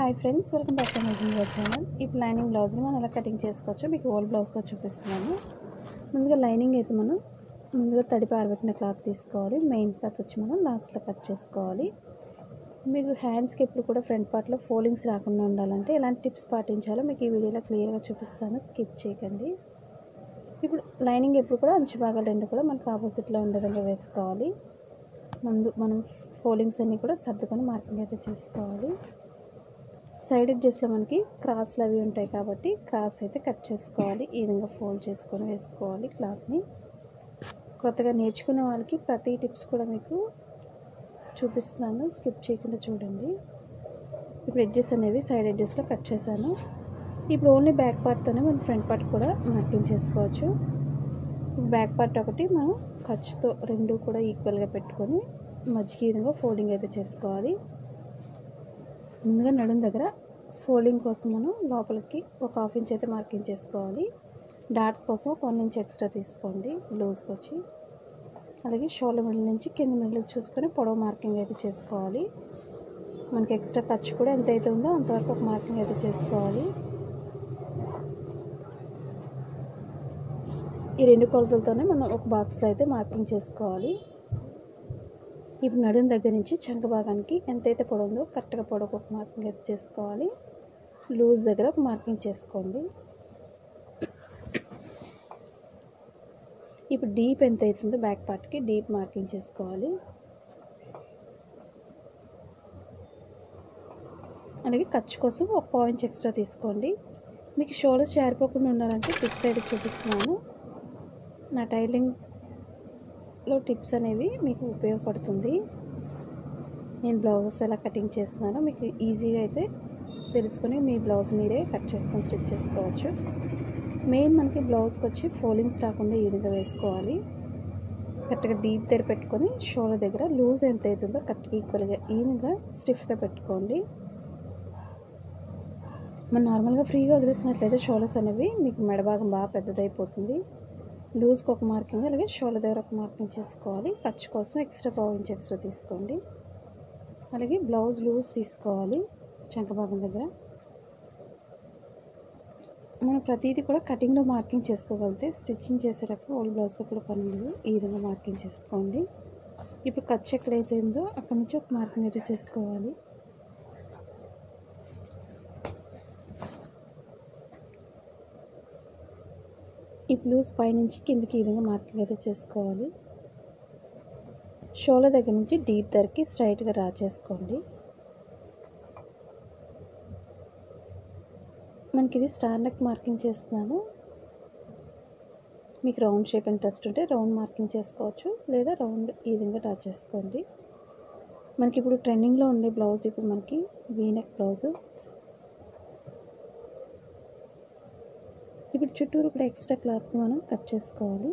Hi friends, welcome back to my channel. ఈ lining బ్లౌజ్ని మనం ఎలా కటింగ్ చేసుకోవచ్చో మీకు ఓల్డ్ బ్లౌజ్తో చూపిస్తున్నాను. ముందుగా లైనింగ్ అయితే మనం ముందుగా తడిపి ఆరబెట్టిన క్లాత్ తీసుకోవాలి. మెయిన్ క్లాత్ వచ్చి మనం లాస్ట్లో కట్ చేసుకోవాలి. మీకు హ్యాండ్స్కి ఎప్పుడు కూడా ఫ్రంట్ పార్ట్లో ఫోల్డింగ్స్ రాకుండా ఉండాలంటే ఎలాంటి టిప్స్ పాటించాలో మీకు ఈ వీడియోలో క్లియర్గా చూపిస్తాను. స్కిప్ చేయకండి. ఇప్పుడు లైనింగ్ ఎప్పుడు కూడా అంచు భాగాలు రెండు కూడా మనకు ఆపోజిట్లో ఉండే విధంగా వేసుకోవాలి. మనం ఫోల్డింగ్స్ అన్నీ కూడా సర్దుకొని మార్కింగ్ అయితే చేసుకోవాలి. సైడ్ ఎడ్జెస్లో మనకి క్రాస్లు అవి ఉంటాయి కాబట్టి క్రాస్ అయితే కట్ చేసుకోవాలి. ఈ విధంగా ఫోల్డ్ చేసుకొని వేసుకోవాలి క్లాత్ని. కొత్తగా నేర్చుకునే వాళ్ళకి ప్రతి టిప్స్ కూడా మీకు చూపిస్తున్నాను, స్కిప్ చేయకుండా చూడండి. ఇప్పుడు ఎడ్జెస్ అనేవి సైడ్ ఎడ్జెస్లో కట్ చేశాను. ఇప్పుడు ఓన్లీ బ్యాక్ పార్ట్తోనే మనం ఫ్రంట్ పార్ట్ కూడా మార్కింగ్ చేసుకోవచ్చు. బ్యాక్ పార్ట్ ఒకటి మనం ఖర్చుతో రెండు కూడా ఈక్వల్గా పెట్టుకొని మధ్యకి ఈ విధంగా ఫోల్డింగ్ అయితే చేసుకోవాలి. ముందుగా నడుం దగ్గర ఫోల్డింగ్ కోసం మనం లోపలికి ఒక 1/2 ఇంచ్ అయితే మార్కింగ్ చేసుకోవాలి. డాట్స్ కోసం 1 ఇంచ్ ఎక్స్ట్రా తీసుకోండి లూజ్కి వచ్చి. అలాగే షోల్డర్ మిడిల్ నుంచి కింద మిడిల్ చూసుకొని పొడవు మార్కింగ్ అయితే చేసుకోవాలి. మనకి ఎక్స్ట్రా ఖర్చు కూడా ఎంత అయితే ఉందో అంతవరకు ఒక మార్కింగ్ అయితే చేసుకోవాలి. ఈ రెండు కొలతలతోనే మనం ఒక బాక్స్లో అయితే మార్కింగ్ చేసుకోవాలి. ఇప్పుడు నడుం దగ్గర నుంచి చంక భాగానికి ఎంతైతే పొడవు ఉందో కరెక్ట్గా పొడవుకు ఒక మార్కింగ్ అయితే చేసుకోవాలి. లూజ్ దగ్గర ఒక మార్కింగ్ చేసుకోండి. ఇప్పుడు డీప్ ఎంత అవుతుందో బ్యాక్ పార్ట్కి డీప్ మార్కింగ్ చేసుకోవాలి. అలాగే ఖర్చు కోసం ఒక 1/4 ఇంచ్ ఎక్స్ట్రా తీసుకోండి. మీకు షోల్డర్స్ జారిపోకుండా ఉండాలంటే టిప్స్ అయితే చూపిస్తున్నాను. నా టైలింగ్లో టిప్స్ అనేవి మీకు ఉపయోగపడుతుంది. నేను బ్లౌజెస్ ఎలా కటింగ్ చేస్తున్నానో మీకు ఈజీగా అయితే తెలుసుకొని మీ బ్లౌజ్ మీరే కట్ చేసుకొని స్టిచ్ చేసుకోవచ్చు. మెయిన్ మనకి బ్లౌజ్కి వచ్చి ఫోల్డింగ్స్ రాకుండా ఈ విధంగా వేసుకోవాలి. కరెక్ట్గా డీప్ దగ్గర పెట్టుకొని షోల్డర్ దగ్గర లూజ్ ఎంత అవుతుందో కరెక్ట్గా ఈక్వల్గా ఈ విధంగా స్టిఫ్గా పెట్టుకోండి. మనం నార్మల్గా ఫ్రీగా వదిలేసినట్లయితే షోల్డర్స్ అనేవి మీకు మెడభాగం బాగా పెద్దదైపోతుంది. లూజ్కి ఒక మార్కింగ్ అలాగే షోల్డర్ దగ్గర ఒక మార్కింగ్ చేసుకోవాలి. ఖర్చు కోసం ఎక్స్ట్రా 1/4 ఇంచ్ ఎక్స్ట్రా తీసుకోండి. అలాగే బ్లౌజ్ లూజ్ తీసుకోవాలి. చంక భాగం దగ్గర మనం ప్రతిదీ కూడా కటింగ్లో మార్కింగ్ చేసుకోగలిగితే స్టిచ్చింగ్ చేసేటప్పుడు ఓల్డ్ బ్లౌజ్తో కూడా పని లేదు. ఈ విధంగా మార్కింగ్ చేసుకోండి. ఇప్పుడు ఖర్చు ఎక్కడైతే ఉందో అక్కడి నుంచి ఒక మార్కింగ్ అయితే చేసుకోవాలి. ఈ బ్లౌజ్ పైనుంచి కిందకి ఈ విధంగా మార్కింగ్ అయితే చేసుకోవాలి. షోల్డర్ దగ్గర నుంచి డీప్ దగ్గరికి స్ట్రైట్గా డ్రా చేసుకోండి. మనకి ఇది స్టార్ నెక్ మార్కింగ్ చేస్తున్నాను. మీకు రౌండ్ షేప్ ఇంట్రెస్ట్ ఉంటే రౌండ్ మార్కింగ్ చేసుకోవచ్చు, లేదా రౌండ్ ఈ విధంగా డ్రా చేసుకోండి. మనకి ఇప్పుడు ట్రెండింగ్లో ఉండే బ్లౌజ్ ఇప్పుడు మనకి వీ నెక్ బ్లౌజు. ఇప్పుడు చుట్టూరు కూడా ఎక్స్ట్రా క్లాత్ని మనం కట్ చేసుకోవాలి.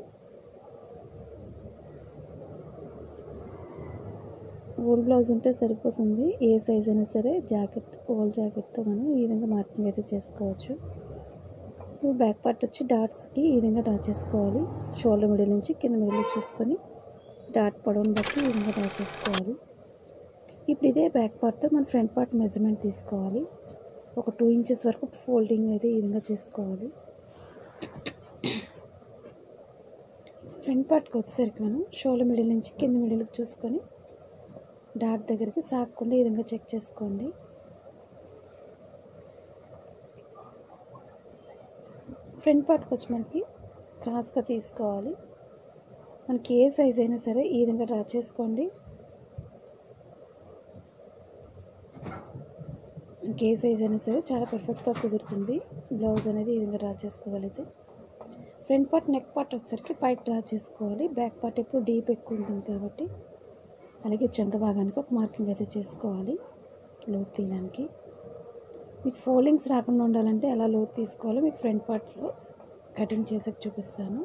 ఓల్డ్ బ్లౌజ్ ఉంటే సరిపోతుంది. ఏ సైజ్ అయినా సరే జాకెట్ ఓల్డ్ జాకెట్తో మనం ఈ విధంగా మార్కింగ్ అయితే చేసుకోవచ్చు. ఇప్పుడు బ్యాక్ పార్ట్ వచ్చి డాట్స్కి ఈ విధంగా డ్రా చేసుకోవాలి. షోల్డర్ మిడిల్ నుంచి కింద మిడిల్ చూసుకొని డాట్ పొడవును బట్టి ఈ విధంగా డ్రా చేసుకోవాలి. ఇప్పుడు ఇదే బ్యాక్ పార్ట్తో మన ఫ్రంట్ పార్ట్ మెజర్మెంట్ తీసుకోవాలి. ఒక 2 ఇంచెస్ వరకు ఫోల్డింగ్ అయితే ఈ విధంగా చేసుకోవాలి. ఫ్రంట్ పార్ట్కి వచ్చేసరికి మనం షోల్డర్ మిడిల్ నుంచి కింద మిడిల్కి చూసుకొని డాట్ దగ్గరికి సాగకుండా ఈ విధంగా చెక్ చేసుకోండి. ఫ్రంట్ పార్ట్కి వచ్చి మనకి క్రాస్గా తీసుకోవాలి. మనకి ఏ సైజ్ అయినా సరే ఈ విధంగా డ్రా చేసుకోండి. ఏ సైజ్ అయినా సరే చాలా పర్ఫెక్ట్గా కుదురుతుంది. బ్లౌజ్ అనేది ఈ విధంగా డ్రా చేసుకోగలిగితే ఫ్రంట్ పార్ట్ నెక్ పార్ట్ వచ్చేసరికి పైకి డ్రా చేసుకోవాలి. బ్యాక్ పార్ట్ ఎప్పుడు డీప్ ఎక్కువ ఉంటుంది కాబట్టి. అలాగే చంక భాగానికి ఒక మార్కింగ్ అయితే చేసుకోవాలి లోతు తీయడానికి. మీకు ఫోల్డింగ్స్ రాకుండా ఉండాలంటే ఎలా లోతు తీసుకోవాలో మీకు ఫ్రంట్ పార్ట్లో కటింగ్ చేసాక చూపిస్తాను.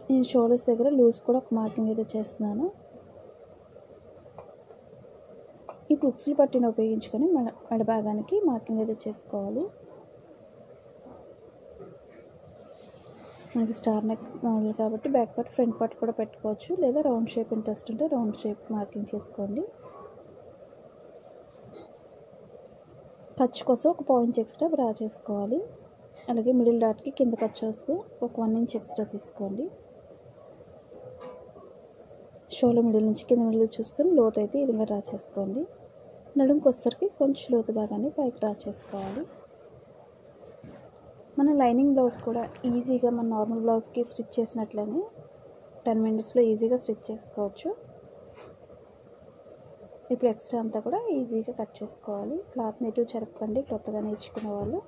నేను షోల్డర్స్ దగ్గర లూజ్ కూడా ఒక మార్కింగ్ అయితే చేస్తున్నాను. ఇప్పుడు ఉక్సులు పట్టిన ఉపయోగించుకొని మెడ భాగానికి మార్కింగ్ అయితే చేసుకోవాలి. మనకి స్టార్ నెక్ మోడల్ కాబట్టి బ్యాక్ పార్ట్ ఫ్రంట్ పార్ట్ కూడా పెట్టుకోవచ్చు, లేదా రౌండ్ షేప్ ఇంట్రెస్ట్ ఉంటే రౌండ్ షేప్ మార్కింగ్ చేసుకోండి. ఖర్చు కోసం ఒక పాయింట్ ఎక్స్ట్రా డ్రా చేసుకోవాలి. అలాగే మిడిల్ డాట్కి కింద ఖర్చు ఒక 1 ఇంచ్ ఎక్స్ట్రా తీసుకోండి. షోలో మిడిల్ నుంచి కింద మిడిల్ చూసుకొని లోతు అయితే ఈ విధంగా డ్రా చేసుకోండి. నడుముకి వచ్చేసరికి కొంచెం లోతు భాగాన్ని పైకి డ్రా చేసుకోవాలి. మన లైనింగ్ బ్లౌజ్ కూడా ఈజీగా మన నార్మల్ బ్లౌజ్కి స్టిచ్ చేసినట్లనే 10 మినిట్స్లో ఈజీగా స్టిచ్ చేసుకోవచ్చు. ఇప్పుడు ఎక్స్ట్రా అంతా కూడా ఈజీగా కట్ చేసుకోవాలి. క్లాత్ని ఎటు చెరపకండి. కొత్తగా నేర్చుకునే వాళ్ళు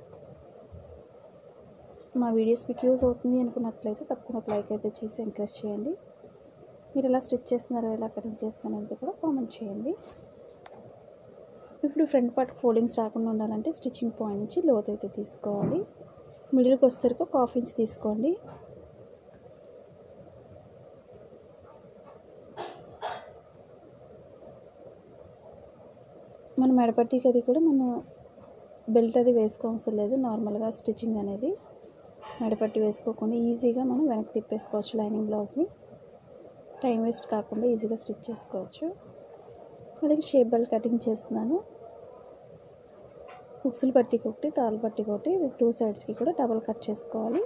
మా వీడియోస్ మీకు యూజ్ అవుతుంది అనుకున్నట్లయితే తప్పకుండా ఒక లైక్ అయితే చేసి ఎంకరేజ్ చేయండి. మీరు ఎలా స్టిచ్ చేస్తున్నారో ఎలా కటింగ్ చేస్తున్నారో కూడా కామెంట్ చేయండి. ఇప్పుడు ఫ్రంట్ పార్ట్ ఫోల్డింగ్స్ రాకుండా ఉండాలంటే స్టిచ్చింగ్ పాయింట్ నుంచి లోతు అయితే తీసుకోవాలి. మిడిల్కి వచ్చేసరికి ఒక 1/2 ఇంచ్ తీసుకోండి. మన మెడపట్టికి అది కూడా మనం బెల్ట్ అది వేసుకోవసరం లేదు. నార్మల్గా స్టిచ్చింగ్ అనేది మెడపట్టి వేసుకోకుండా ఈజీగా మనం వెనక్కి తిప్పేసుకోవచ్చు. లైనింగ్ బ్లౌజ్ని టైం వేస్ట్ కాకుండా ఈజీగా స్టిచ్ చేసుకోవచ్చు. అలాగే షేప్ బెల్ట్ కటింగ్ చేస్తున్నాను. ఉక్సులు పట్టికి ఒకటి, తాళ్ళు పట్టికి ఒకటి, 2 సైడ్స్కి కూడా డబల్ కట్ చేసుకోవాలి.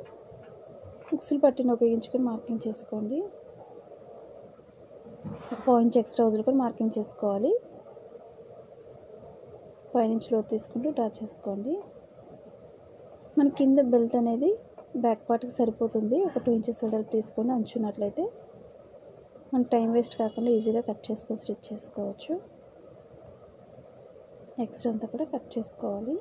ఉక్సులు పట్టిని ఉపయోగించుకొని మార్కింగ్ చేసుకోండి. ఒక పాయింట్ ఎక్స్ట్రా వదులుకొని మార్కింగ్ చేసుకోవాలి. పైనుంచి లోతు తీసుకుంటూ డ్రా చేసుకోండి. మన కింద బెల్ట్ అనేది బ్యాక్ పార్ట్కి సరిపోతుంది. ఒక 2 ఇంచెస్ వెడల్పు తీసుకొని అంచున్నట్లయితే మనకు టైం వేస్ట్ కాకుండా ఈజీగా కట్ చేసుకొని స్టిచ్ చేసుకోవచ్చు. ఎక్స్ట్రా అంతా కూడా కట్ చేసుకోవాలి.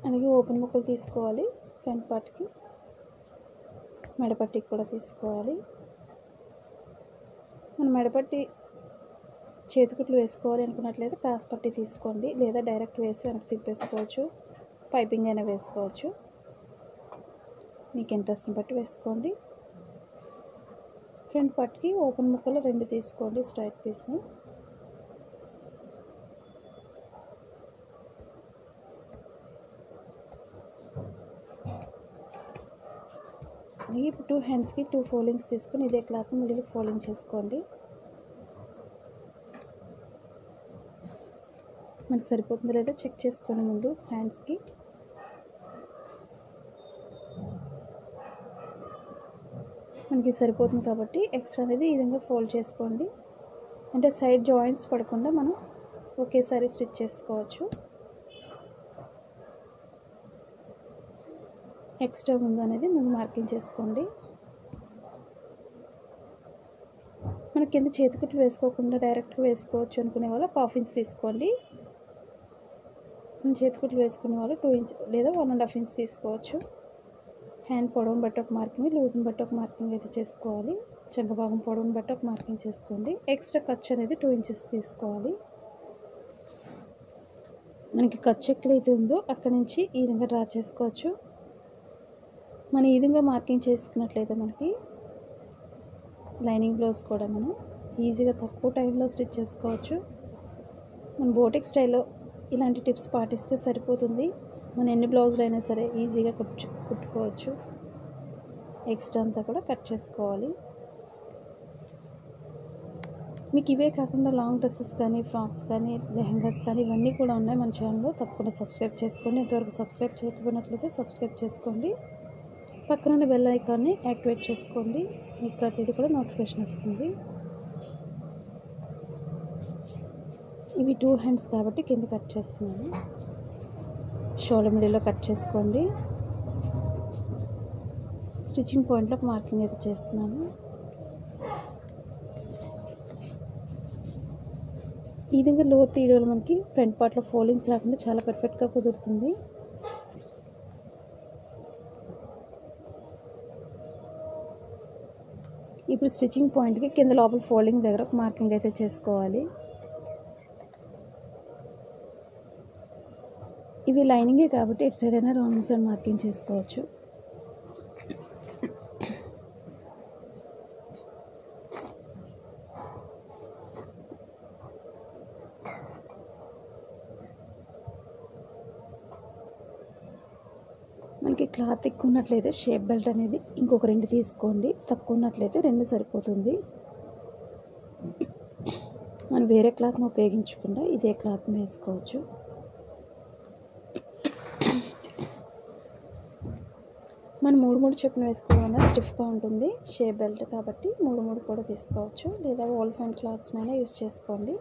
అలాగే ఓపెన్ ముక్కలు తీసుకోవాలి. ఫ్రంట్ పార్ట్కి మెడపట్టికి కూడా తీసుకోవాలి. మనం మెడపట్టి చేతికుట్లు వేసుకోవాలి అనుకున్నట్లయితే క్రాస్ పట్టి తీసుకోండి, లేదా డైరెక్ట్ వేసి వెనక్కి తిప్పేసుకోవచ్చు. పైపింగ్ అయినా వేసుకోవచ్చు. మీకు ఇంట్రెస్ట్ని బట్టి వేసుకోండి. ఫ్రంట్ పార్ట్కి ఓపెన్ ముక్కలు 2 తీసుకోండి స్ట్రైట్ పీస్ని. అలాగే ఇప్పుడు 2 హ్యాండ్స్కి 2 ఫోల్డింగ్స్ తీసుకొని ఇదే క్లాత్ మిడిల్ ఫోల్డింగ్ చేసుకోండి. మనకు సరిపోతుందో లేదో చెక్ చేసుకొని ముందు హ్యాండ్స్కి మనకి సరిపోతుంది కాబట్టి ఎక్స్ట్రా అనేది ఈ విధంగా ఫోల్డ్ చేసుకోండి. అంటే సైడ్ జాయింట్స్ పడకుండా మనం ఒకేసారి స్టిచ్ చేసుకోవచ్చు. ఎక్స్ట్రా ముందు అనేది ముందు మార్కింగ్ చేసుకోండి. మన కింద చేతికుట్లు వేసుకోకుండా డైరెక్ట్గా వేసుకోవచ్చు అనుకునే వాళ్ళు 1/2 ఇంచ్ తీసుకోండి. చేతికుట్లు వేసుకునే వాళ్ళు 2 ఇంచ్ లేదా 1.5 ఇంచ్ తీసుకోవచ్చు. హ్యాండ్ పొడవును బట్టి ఒక మార్కింగ్, లూజ్ని బట్టి ఒక మార్కింగ్ అయితే చేసుకోవాలి. చంక భాగం పొడవును బట్టి ఒక మార్కింగ్ చేసుకోండి. ఎక్స్ట్రా ఖర్చు అనేది 2 ఇంచెస్ తీసుకోవాలి. మనకి ఖర్చు ఎక్కడైతే ఉందో అక్కడ నుంచి ఈ విధంగా డ్రా చేసుకోవచ్చు. మనం ఈ విధంగా మార్కింగ్ చేసుకున్నట్లయితే మనకి లైనింగ్ బ్లౌజ్ కూడా మనం ఈజీగా తక్కువ టైంలో స్టిచ్ చేసుకోవచ్చు. మన బోటిక్ స్టైల్లో ఇలాంటి టిప్స్ పాటిస్తే సరిపోతుంది. మన ఎన్ని బ్లౌజులు అయినా సరే ఈజీగా కుట్టుకోవచ్చు. ఎక్స్ట్రా అంతా కూడా కట్ చేసుకోవాలి. మీకు ఇవే కాకుండా లాంగ్ డ్రెస్సెస్ కానీ, ఫ్రాక్స్ కానీ, లెహంగాస్ కానీ ఇవన్నీ కూడా ఉన్నాయి మన ఛానల్లో. తప్పకుండా సబ్స్క్రైబ్ చేసుకోండి. ఇంతవరకు సబ్స్క్రైబ్ చేయకపోయినట్లయితే సబ్స్క్రైబ్ చేసుకోండి. పక్కన ఉన్న బెల్ ఐకాన్ని యాక్టివేట్ చేసుకోండి. మీకు ప్రతిదీ కూడా నోటిఫికేషన్ వస్తుంది. ఇవి 2 హ్యాండ్స్ కాబట్టి కింద కట్ చేస్తున్నాను. షోల్డర్ మిడిల్లో కట్ చేసుకోండి. స్టిచ్చింగ్ పాయింట్లో మార్కింగ్ అయితే చేస్తున్నాను. ఈ విధంగా లోతు తీయడం వల్ల మనకి ఫ్రంట్ పార్ట్లో ఫోల్డింగ్స్ రాకుండా చాలా పర్ఫెక్ట్గా కుదురుతుంది. ఇప్పుడు స్టిచ్చింగ్ పాయింట్కి కింద లోపల ఫోల్డింగ్ దగ్గర ఒక మార్కింగ్ అయితే చేసుకోవాలి. ఇవి లైనింగే కాబట్టి ఎటు సైడ్ అయినా రౌండ్ సైడ్ మార్కింగ్ చేసుకోవచ్చు. మనకి క్లాత్ ఎక్కువ ఉన్నట్లయితే షేప్ బెల్ట్ అనేది ఇంకొక 2 తీసుకోండి. తక్కువ ఉన్నట్లయితే 2 సరిపోతుంది. మనం వేరే క్లాత్ని ఉపయోగించకుండా ఇదే క్లాత్ని వేసుకోవచ్చు. మనం 3 చొప్పున వేసుకోవడం వల్ల స్టిఫ్గా ఉంటుంది షేప్ బెల్ట్ కాబట్టి 3 కూడా తీసుకోవచ్చు. లేదా వోల్ ఫ్యాంట్ క్లాత్స్నైనా యూజ్ చేసుకోండి.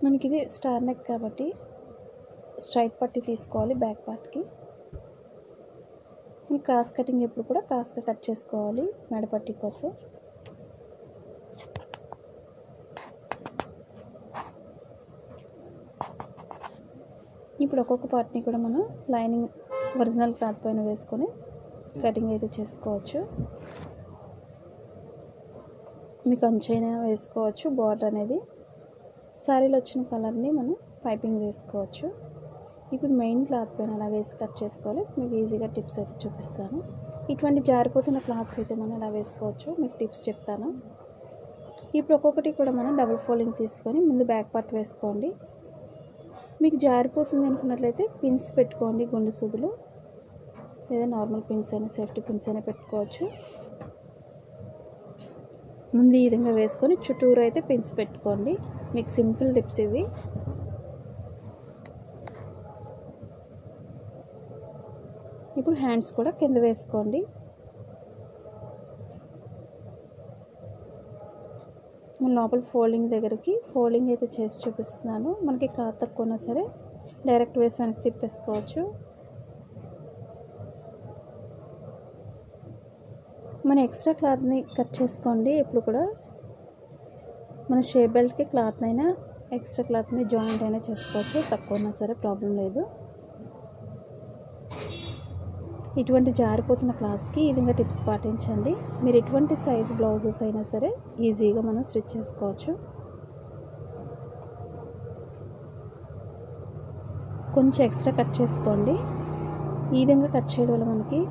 మనకి ఇది స్టార్ నెక్ కాబట్టి స్ట్రైట్ పట్టి తీసుకోవాలి. బ్యాక్ పార్ట్కి క్రాస్ కటింగ్ ఎప్పుడు కూడా క్రాస్గా కట్ చేసుకోవాలి మెడపట్టి కోసం. ఇప్పుడు ఒక్కొక్క పార్ట్ని కూడా మనం లైనింగ్ ఒరిజినల్ క్లాత్ పైన వేసుకొని కటింగ్ అయితే చేసుకోవచ్చు. మీకు అంచైనా వేసుకోవచ్చు. బార్డర్ అనేది శారీలో వచ్చిన కలర్ని మనం పైపింగ్ వేసుకోవచ్చు. ఇప్పుడు మెయిన్ క్లాత్ పైన అలా వేసి కట్ చేసుకోవాలి. మీకు ఈజీగా టిప్స్ అయితే చూపిస్తాను. ఇటువంటి జారిపోతున్న క్లాత్స్ అయితే మనం అలా వేసుకోవచ్చు. మీకు టిప్స్ చెప్తాను. ఇప్పుడు ఒక్కొక్కటి కూడా మనం డబుల్ ఫోల్డింగ్ తీసుకొని ముందు బ్యాక్ పార్ట్ వేసుకోండి. మీకు జారిపోతుంది అనుకున్నట్లయితే పిన్స్ పెట్టుకోండి, గుండు సూదులు, లేదా నార్మల్ పిన్స్ అయినా సేఫ్టీ పిన్స్ అయినా పెట్టుకోవచ్చు. ముందు ఈ విధంగా వేసుకొని చుట్టూరు అయితే పిన్స్ పెట్టుకోండి. మీకు సింపుల్ టిప్స్ ఇవి. ఇప్పుడు హ్యాండ్స్ కూడా కింద వేసుకోండి. మన లోపల ఫోల్డింగ్ దగ్గరికి ఫోల్డింగ్ అయితే చేసి చూపిస్తున్నాను. మనకి క్లాత్ తక్కువ ఉన్నా సరే డైరెక్ట్ వేసి వెనక్కి తిప్పేసుకోవచ్చు. మన ఎక్స్ట్రా క్లాత్ని కట్ చేసుకోండి. ఎప్పుడు కూడా మన షేప్ బెల్ట్కి క్లాత్ని అయినా ఎక్స్ట్రా క్లాత్ని జాయింట్ అయినా చేసుకోవచ్చు. తక్కువ ఉన్నా సరే ప్రాబ్లం లేదు. ఇటువంటి జారిపోతున్న క్లాత్స్కి ఈ విధంగా టిప్స్ పాటించండి. మీరు ఎటువంటి సైజ్ బ్లౌజెస్ అయినా సరే ఈజీగా మనం స్టిచ్ చేసుకోవచ్చు. కొంచెం ఎక్స్ట్రా కట్ చేసుకోండి. ఈ విధంగా కట్ చేయడం వల్ల మనకి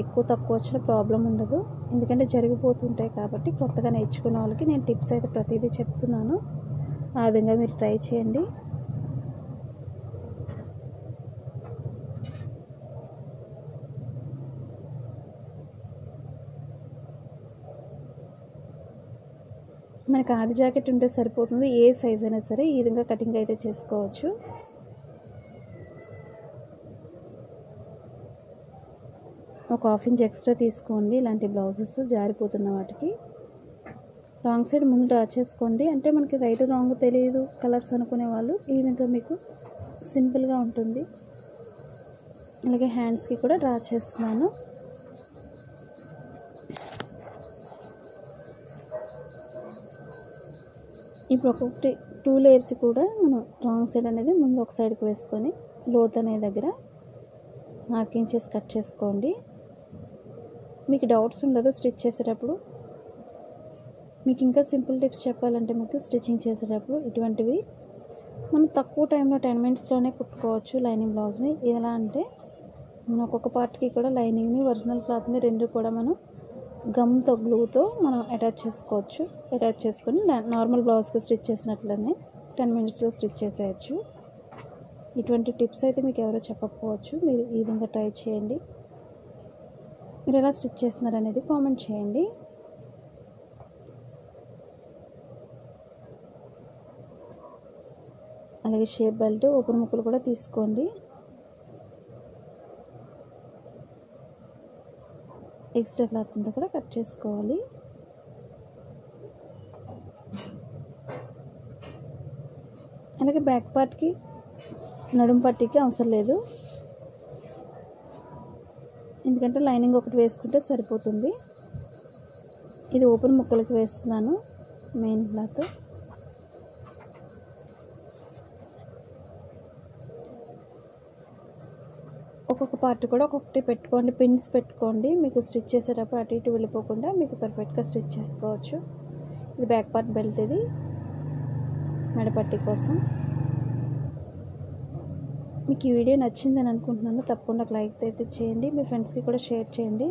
ఎక్కువ తక్కువ వచ్చిన ప్రాబ్లం ఉండదు. ఎందుకంటే జరిగిపోతుంటాయి కాబట్టి కొత్తగా నేర్చుకున్న వాళ్ళకి నేను టిప్స్ అయితే ప్రతిదీ చెప్తున్నాను. ఆ విధంగా మీరు ట్రై చేయండి. మనకి ఆది జాకెట్ ఉంటే సరిపోతుంది. ఏ సైజ్ అయినా సరే ఈ విధంగా కటింగ్ అయితే చేసుకోవచ్చు. ఒక 1/2 ఇంచ్ ఎక్స్ట్రా తీసుకోండి. ఇలాంటి బ్లౌజెస్ జారిపోతున్న వాటికి రాంగ్ సైడ్ ముందు డ్రా చేసుకోండి. అంటే మనకి రైట్ రాంగ్ తెలియదు కలర్స్ అనుకునే వాళ్ళు ఈ విధంగా మీకు సింపుల్గా ఉంటుంది. అలాగే హ్యాండ్స్కి కూడా డ్రా చేస్తున్నాను. ఇప్పుడు ఒక్కొక్కటి 2 లేయర్స్ కూడా మనం రాంగ్ సైడ్ అనేది ముందు ఒక సైడ్కి వేసుకొని లోత్ అనే దగ్గర మార్కింగ్ చేసి కట్ చేసుకోండి. మీకు డౌట్స్ ఉండదు స్టిచ్ చేసేటప్పుడు. మీకు ఇంకా సింపుల్ టిప్స్ చెప్పాలంటే మీకు స్టిచ్చింగ్ చేసేటప్పుడు ఇటువంటివి మనం తక్కువ టైంలో 10 మినిట్స్లోనే కుట్టుకోవచ్చు లైనింగ్ బ్లౌజ్ని. ఎలా అంటే మనం ఒక్కొక్క పార్ట్కి కూడా లైనింగ్ని ఒరిజినల్ క్లాత్ని 2 కూడా మనం గమ్తో గ్లూతో మనం అటాచ్ చేసుకోవచ్చు. అటాచ్ చేసుకొని నార్మల్ బ్లౌజ్కి స్టిచ్ చేసినట్లనే 10 మినిట్స్లో స్టిచ్ చేసేయచ్చు. ఇటువంటి టిప్స్ అయితే మీకు ఎవరో చెప్పకపోవచ్చు. మీరు ఈ విధంగా ట్రై చేయండి. మీరు ఎలా స్టిచ్ చేస్తున్నారు అనేది కామెంట్ చేయండి. అలాగే షేప్ బెల్ట్ ఓపెన్ ముక్కలు కూడా తీసుకోండి. ఎక్స్ట్రా క్లాత్ అంతా కూడా కట్ చేసుకోవాలి. అలాగే బ్యాక్ పార్ట్కి నడుము పట్టీకి అవసరం లేదు. ఎందుకంటే లైనింగ్ ఒకటి వేసుకుంటే సరిపోతుంది. ఇది ఓపెన్ ముక్కలకి వేస్తున్నాను మెయిన్ క్లాత్. ఒక్కొక్క పార్ట్ కూడా ఒక్కొక్కటి పెట్టుకోండి. పిన్స్ పెట్టుకోండి. మీకు స్టిచ్ చేసేటప్పుడు అటు ఇటు వెళ్ళిపోకుండా మీకు పర్ఫెక్ట్గా స్టిచ్ చేసుకోవచ్చు. ఇది బ్యాక్ పార్ట్ బెల్ట్, ఇది మెడపట్టి కోసం. మీకు ఈ వీడియో నచ్చిందని అనుకుంటున్నాను. తప్పకుండా లైక్ అయితే చేయండి. మీ ఫ్రెండ్స్కి కూడా షేర్ చేయండి.